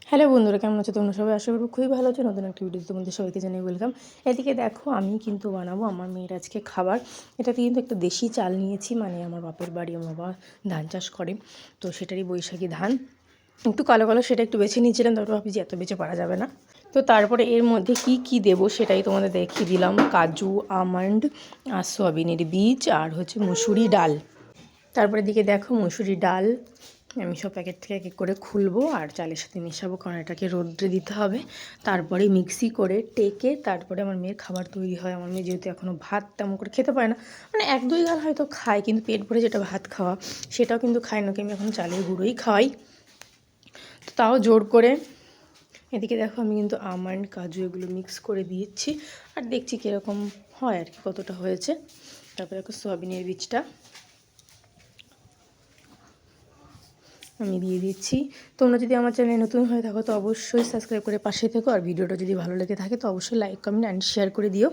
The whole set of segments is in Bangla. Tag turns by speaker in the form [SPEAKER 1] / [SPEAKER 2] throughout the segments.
[SPEAKER 1] হ্যালো বন্ধুরা, কেমন আছো তোমরা সবাই? আশা করবো খুবই ভালো আছো। নতুন একটা ভিডিওতে তোমাদের সবাইকে জানাই ওয়েলকাম। এদিকে দেখো, আমি কিন্তু বানাবো আমার মেয়ের আজকে খাবার। এটাতে কিন্তু একটা দেশি চাল নিয়েছি, মানে আমার বাপের বাড়ি, আমার বাবা ধান চাষ করে, তো সেটারই বৈশাখী ধান। একটু কালো কালো, সেটা একটু বেছে নিয়েছিলাম, তারপর ভাবছি যে এত বেছে পারা যাবে না। তো তারপরে এর মধ্যে কি দেবো সেটাই তোমাদের দেখিয়ে দিলাম। কাজু, আমন্ড আর সয়াবিনের বীজ আর হচ্ছে মুসুরি ডাল। তারপরে দিকে দেখো মুসুরি ডাল আমি সব প্যাকেট থেকে এক এক করে খুলবো আর চালের সাথে মেশাবো, কারণ এটাকে রোদ্রে দিতে হবে। তারপরে মিক্সি করে টেকে তারপরে আমার মেয়ের খাবার তৈরি হয়। আমার মেয়ে যেহেতু এখনও ভাত তেমন করে খেতে পারে না, মানে এক দুই গাল হয়তো খায়, কিন্তু পেট ভরে যেটা ভাত খাওয়া সেটাও কিন্তু খায় না। আমি এখন চালের গুঁড়োই খাওয়াই, তো তাও জোর করে। এদিকে দেখো আমি কিন্তু আমন্ড, কাজু এগুলো মিক্স করে দিয়েছি আর দেখছি কীরকম হয় আর কি, কতটা হয়েছে। তারপরে দেখো সয়াবিনের বীজটা আমি দিয়ে দিচ্ছি। তোমরা যদি আমার চ্যানেলে নতুন হয়ে থাকো তো অবশ্যই সাবস্ক্রাইব করে পাশে থেকো, আর ভিডিওটা যদি ভালো লেগে থাকে তো অবশ্যই লাইক, কমেন্ট অ্যান্ড শেয়ার করে দিও।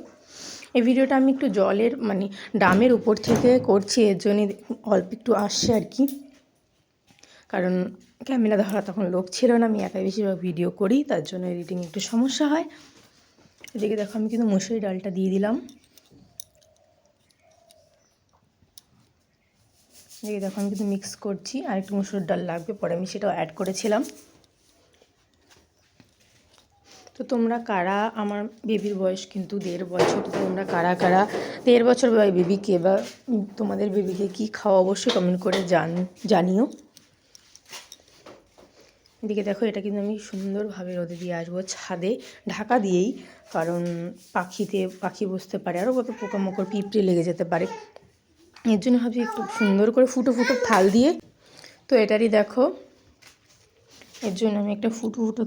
[SPEAKER 1] এই ভিডিওটা আমি একটু জলের মানে ড্রামের উপর থেকে করছি, এর জন্যই অল্প একটু আসছে আর কি, কারণ ক্যামেরা ধরা তখন লোক ছিল না, আমি একাই বেশিরভাগ ভিডিও করি, তার জন্য এডিটিং একটু সমস্যা হয়। এদিকে দেখো আমি কিন্তু মুসুরি ডালটা দিয়ে দিলাম। এদিকে দেখো আমি কিন্তু মিক্স করছি, আর একটু মুসুর ডাল লাগবে, পরে আমি সেটাও অ্যাড করেছিলাম। তো তোমরা কারা, আমার বেবির বয়স কিন্তু 1.5 বছর, তো তোমরা কারা কারা 1.5 বছর বেবিকে বা তোমাদের বেবিকে কী খাওয়া অবশ্যই কমেন্ট করে জানিও। এদিকে দেখো এটা কিন্তু আমি সুন্দরভাবে রোদে দিয়ে আসবো, ছাদে ঢাকা দিয়েই, কারণ পাখি বসতে পারে, আরও কত পোকামাকড় পিঁপড়ে লেগে যেতে পারে, এর জন্য ভাবছি একটু সুন্দর করে ফুটো ফুটো থাল দিয়ে। তো এটারই দেখো, এর জন্য আমি একটা ফুটো ফুটো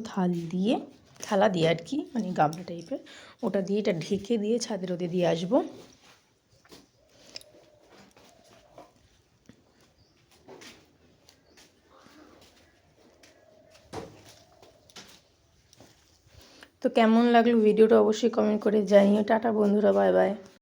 [SPEAKER 1] থালা দিয়ে আর কি, মানে গামলা টাইপের, ওটা দিয়ে এটা ঢেকে দিয়ে ছাদে রোদে দিয়ে আসবো। তো কেমন লাগলো ভিডিওটা অবশ্যই কমেন্ট করে জানিও। টাটা বন্ধুরা, বাই বাই।